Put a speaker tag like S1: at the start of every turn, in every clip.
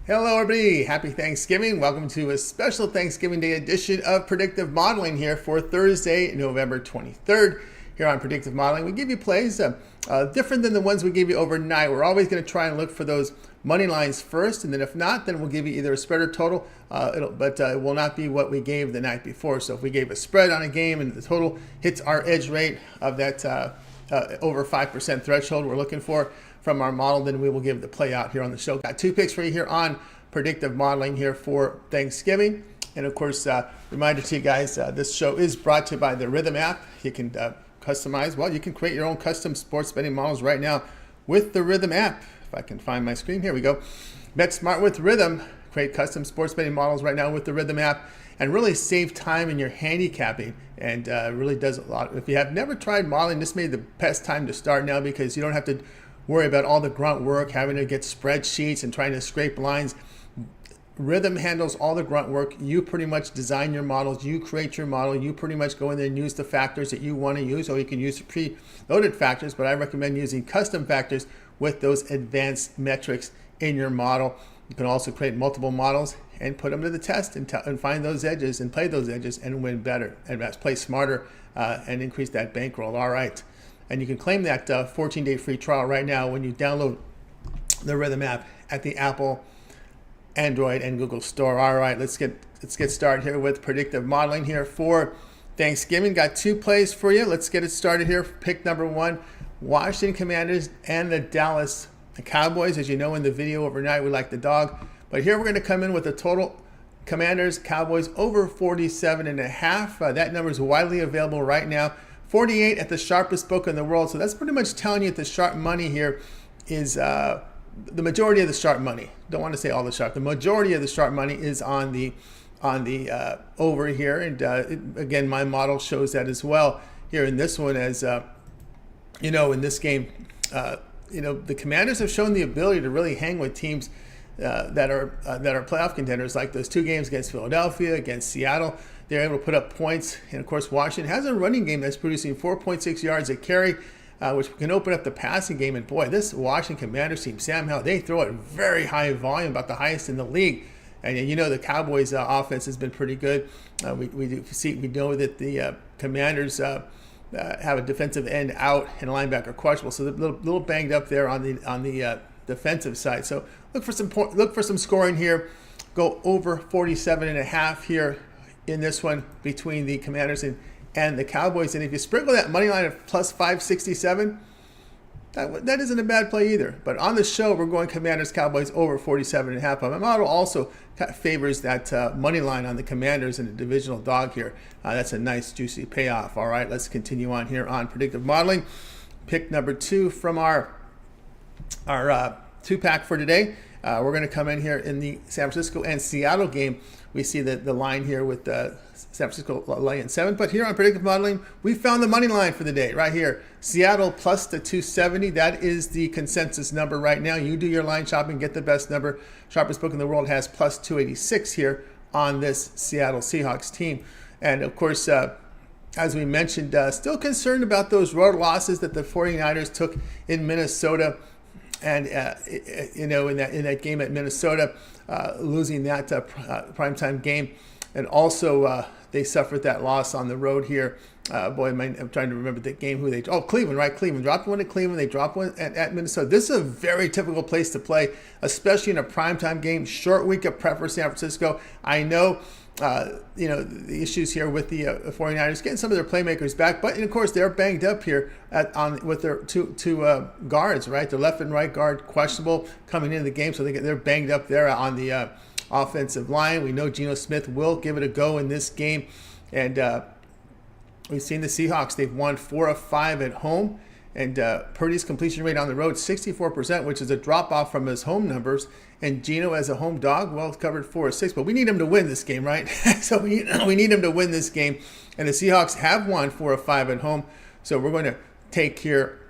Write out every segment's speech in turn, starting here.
S1: Hello everybody, happy Thanksgiving. Welcome to a special Thanksgiving Day edition of Predictive Modeling here for Thursday, November 23rd. Here on Predictive Modeling, we give you plays different than the ones we give you overnight. We're always going to try and look for those money lines first, and then if not, then we'll give you either a spread or total, but it will not be what we gave the night before. So if we gave a spread on a game and the total hits our edge rate of that over 5% threshold we're looking for from our model, then we will give the play out here on the show. Got two picks for you here on Predictive Modeling here for Thanksgiving. And of course, reminder to you guys, this show is brought to you by the Rhythm app. You can customize, well, you can create your own custom sports betting models right now with the Rhythm app. If I can find my screen, here we go. Bet smart with Rhythm. Create custom sports betting models right now with the Rhythm app and really save time in your handicapping, and really does a lot. If you have never tried modeling, this may be the best time to start now because you don't have to worry about all the grunt work, having to get spreadsheets and trying to scrape lines. Rhythm handles all the grunt work. You pretty much design your models. You create your model. You pretty much go in there and use the factors that you want to use, or you can use pre-loaded factors, but I recommend using custom factors with those advanced metrics in your model. You can also create multiple models and put them to the test and find those edges and play those edges and win better and play smarter and increase that bankroll. All right. And you can claim that 14-day free trial right now when you download the Rhythm app at the Apple, Android, and Google Store. All right, let's get started here with predictive modeling here for Thanksgiving. Got two plays for you. Let's get it started here. Pick number one, Washington Commanders and the Dallas Cowboys. As you know in the video overnight, we like the dog. But here we're going to come in with the total Commanders, Cowboys over 47.5. That number is widely available right now. 48 at the sharpest book in the world. So that's pretty much telling you that the sharp money here is the majority of the sharp money. Don't want to say all the sharp. The majority of the sharp money is on the over here. And again, my model shows that as well here in this one. As in this game, the Commanders have shown the ability to really hang with teams that are playoff contenders, like those two games against Philadelphia, against Seattle. They're able to put up points. And, of course, Washington has a running game that's producing 4.6 yards a carry, which can open up the passing game. And, boy, this Washington Commanders team, Sam Howell, they throw it very high volume, about the highest in the league. And, the Cowboys' offense has been pretty good. We know that the Commanders have a defensive end out and a linebacker questionable, so they're a little banged up there on the defensive side. So look for some scoring here. Go over 47.5 here in this one between the Commanders and the Cowboys. And if you sprinkle that money line of plus 567, that isn't a bad play either. But on the show, we're going Commanders, Cowboys over 47.5. My model also favors that money line on the Commanders and the divisional dog here. That's a nice, juicy payoff. All right, let's continue on here on predictive modeling. Pick number two from our two-pack for today. We're going to come in here in the San Francisco and Seattle game. We see the line here with San Francisco laying 7. But here on predictive modeling, we found the money line for the day right here. Seattle plus the 270. That is the consensus number right now. You do your line shopping, get the best number. Sharpest book in the world has plus 286 here on this Seattle Seahawks team. And of course, as we mentioned, still concerned about those road losses that the 49ers took in Minnesota. And in that game at Minnesota, losing that primetime game, and also they suffered that loss on the road here. I'm trying to remember the game. Cleveland, right? Cleveland dropped one at Cleveland. They dropped one at Minnesota. This is a very typical place to play, especially in a primetime game. Short week of prep for San Francisco. I know. The issues here with the 49ers getting some of their playmakers back, but of course they're banged up here with their two guards, right? Their left and right guard questionable coming into the game, so they're banged up there on the offensive line. We know Geno Smith will give it a go in this game, and we've seen the Seahawks. They've won 4 of 5 at home. And Purdy's completion rate on the road, 64%, which is a drop-off from his home numbers. And Geno as a home dog, well, covered 4 of 6. But we need him to win this game, right? So we need him to win this game. And the Seahawks have won 4 of 5 at home. So we're going to take here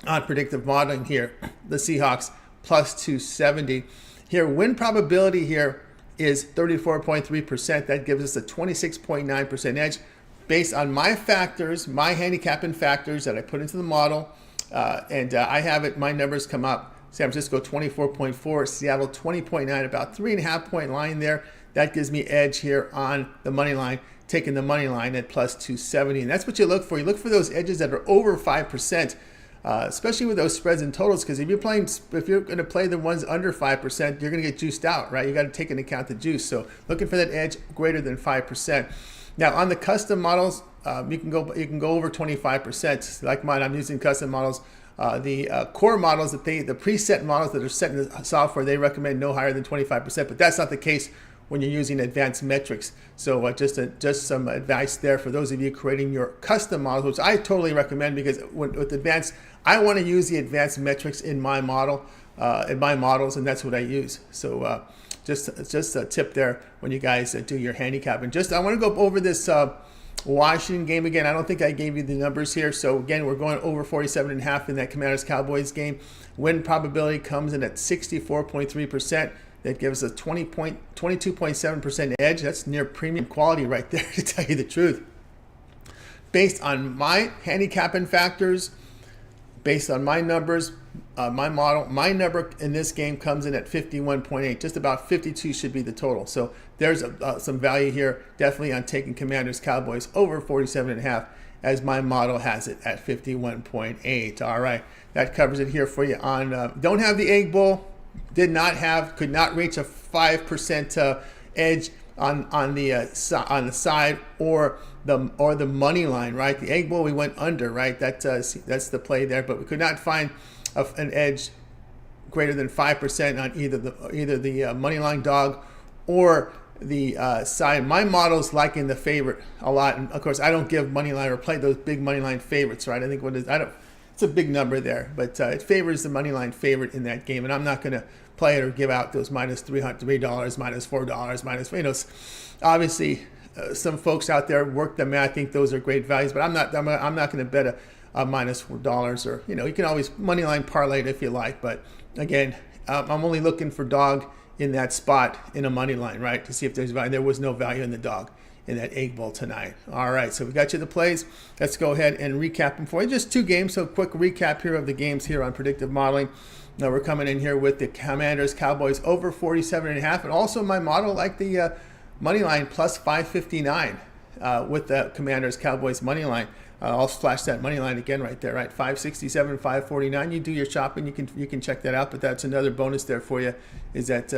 S1: on predictive modeling here, the Seahawks plus 270. Here, win probability here is 34.3%. That gives us a 26.9% edge. Based on my factors, my handicapping factors that I put into the model, and I have it, my numbers come up San Francisco 24.4, Seattle 20.9, about 3.5-point line there. That gives me edge here on the money line, taking the money line at plus 270. And that's what you look for. You look for those edges that are over 5%, especially with those spreads and totals, because if you're going to play the ones under 5%, you're going to get juiced out, right? You got to take into account the juice. So looking for that edge greater than 5%. Now on the custom models, you can go over 25%. Like mine, I'm using custom models. The core models the preset models that are set in the software, they recommend no higher than 25%, but that's not the case when you're using advanced metrics. So just some advice there for those of you creating your custom models, which I totally recommend, because with advanced, I want to use the advanced metrics in my model, in my models, and that's what I use. So just a tip there when you guys do your handicap. And I want to go over this Washington game again. I don't think I gave you the numbers here. So again, we're going over 47.5 in that Commanders-Cowboys game. Win probability comes in at 64.3%. That gives us a 22.7% edge. That's near premium quality right there, to tell you the truth. Based on my handicapping factors, based on my numbers, my model, my number in this game comes in at 51.8. Just about 52 should be the total. So there's some value here, definitely on taking Commanders-Cowboys over 47.5, as my model has it at 51.8. All right, that covers it here for you. On don't have the Egg Bowl. Could not reach a 5% edge on the side or the money line, right? The Egg Bowl we went under, right? That's the play there, but we could not find an edge greater than 5% on either the money line dog or the side. My model's liking the favorite a lot, and of course I don't give money line or play those big money line favorites, right? I think it's a big number there, but it favors the money line favorite in that game, and I'm not going to play it or give out those minus $3, minus $4, minus. Obviously, some folks out there work the math, think those are great values, but I'm not going to bet a minus $4, or you can always money line parlay it if you like, but again, I'm only looking for dog in that spot in a money line, right, to see if there's value. There was no value in the dog in that Egg Bowl tonight. All right, so we got you the plays. Let's go ahead and recap them for you. Just two games, so quick recap here of the games here on Predictive Modeling. Now we're coming in here with the Commanders-Cowboys over 47.5, and also my model like the money line plus 559 with the Commanders-Cowboys money line. I'll flash that money line again right there, right? 567, 549. You do your shopping, you can check that out, but that's another bonus there for you, is that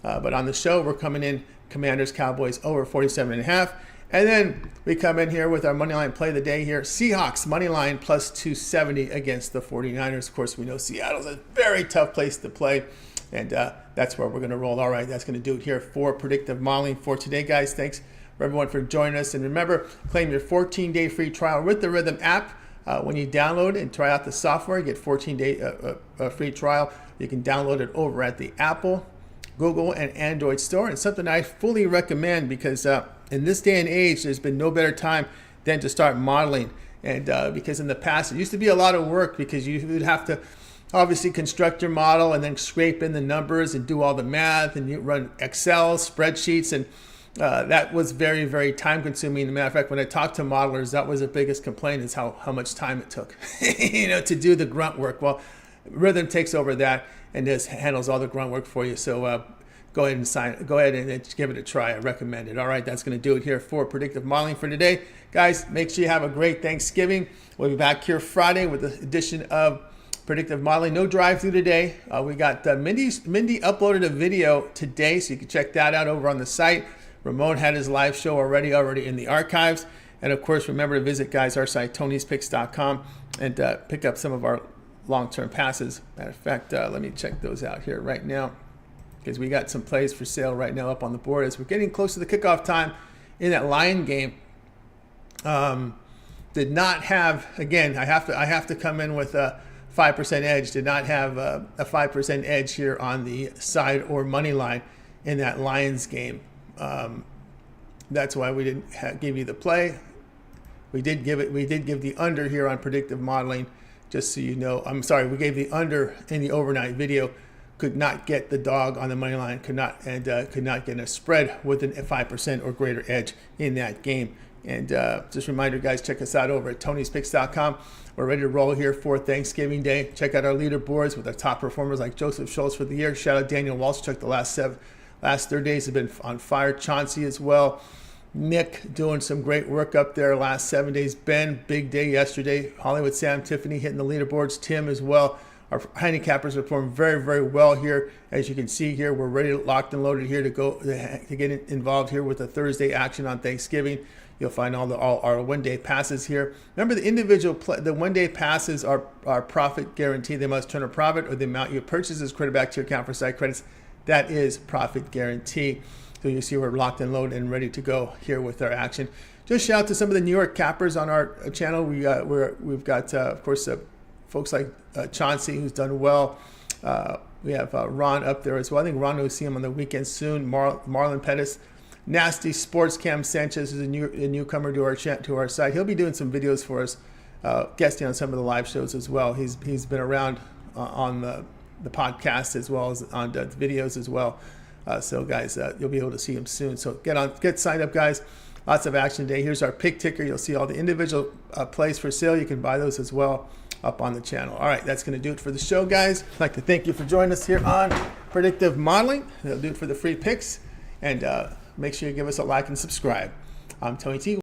S1: but on the show we're coming in Commanders-Cowboys over 47.5. And then we come in here with our money line play of the day here. Seahawks money line plus 270 against the 49ers. Of course, we know Seattle's a very tough place to play, and that's where we're going to roll. All right, that's going to do it here for Predictive Modeling for today, guys. Thanks for everyone for joining us. And remember, claim your 14-day free trial with the Rhythm app. When you download and try out the software, you get 14-day free trial. You can download it over at the Apple, Google, and Android store. And something I fully recommend, because in this day and age, there's been no better time than to start modeling. And because in the past, it used to be a lot of work, because you would have to obviously construct your model and then scrape in the numbers and do all the math, and you run Excel spreadsheets, and that was very, very time consuming. As a matter of fact, when I talked to modelers, that was the biggest complaint, is how much time it took to do the grunt work. Well, Rhythm takes over that and just handles all the grunt work for you. So go ahead and give it a try. I recommend it. All right, that's going to do it here for Predictive Modeling for today. Guys, make sure you have a great Thanksgiving. We'll be back here Friday with the edition of Predictive Modeling. No drive-through today. We got Mindy uploaded a video today, so you can check that out over on the site. Ramon had his live show already in the archives. And of course, remember to visit, guys, our site, Tony'sPicks.com, and pick up some of our long-term passes. Matter of fact, let me check those out here right now, because we got some plays for sale right now up on the board as we're getting close to the kickoff time in that Lion game. Did not have, again, I have to come in with a 5% edge. Did not have a 5% edge here on the side or money line in that Lions game. That's why we didn't give you the play. We did give the under here on Predictive Modeling, just so you know. I'm sorry, we gave the under in the overnight video. Could not get the dog on the money line, could not get a spread with a 5% or greater edge in that game. And just a reminder, guys, check us out over at Tony'sPicks.com. We're ready to roll here for Thanksgiving Day. Check out our leaderboards with our top performers like Joseph Schultz for the year. Shout out Daniel Walsh. Check the last 30 days have been on fire. Chauncey as well. Nick doing some great work up there last 7 days. Ben, big day yesterday. Hollywood Sam, Tiffany hitting the leaderboards. Tim as well. Our handicappers performed very, very well here. As you can see here, we're ready, locked and loaded here to get involved here with the Thursday action on Thanksgiving. You'll find all our one-day passes here. Remember, the one-day passes are profit guaranteed. They must turn a profit, or the amount you purchase is credited back to your account for site credits. That is profit guarantee. So you see we're locked and loaded and ready to go here with our action. Just shout out to some of the New York cappers on our channel. We've got of course folks like Chauncey, who's done well. We have Ron up there as well. I think Ron will see him on the weekend soon. Marlon Pettis. Nasty Sports Cam Sanchez is a newcomer to our site. He'll be doing some videos for us, guesting on some of the live shows as well. He's been around on the podcast as well as on the videos as well. So guys, you'll be able to see him soon. So get signed up, guys. Lots of action today. Here's our pick ticker. You'll see all the individual plays for sale. You can buy those as well up on the channel. All right, that's going to do it for the show, guys. I'd like to thank you for joining us here on Predictive Modeling. That'll do it for the free picks. And make sure you give us a like and subscribe. I'm Tony T.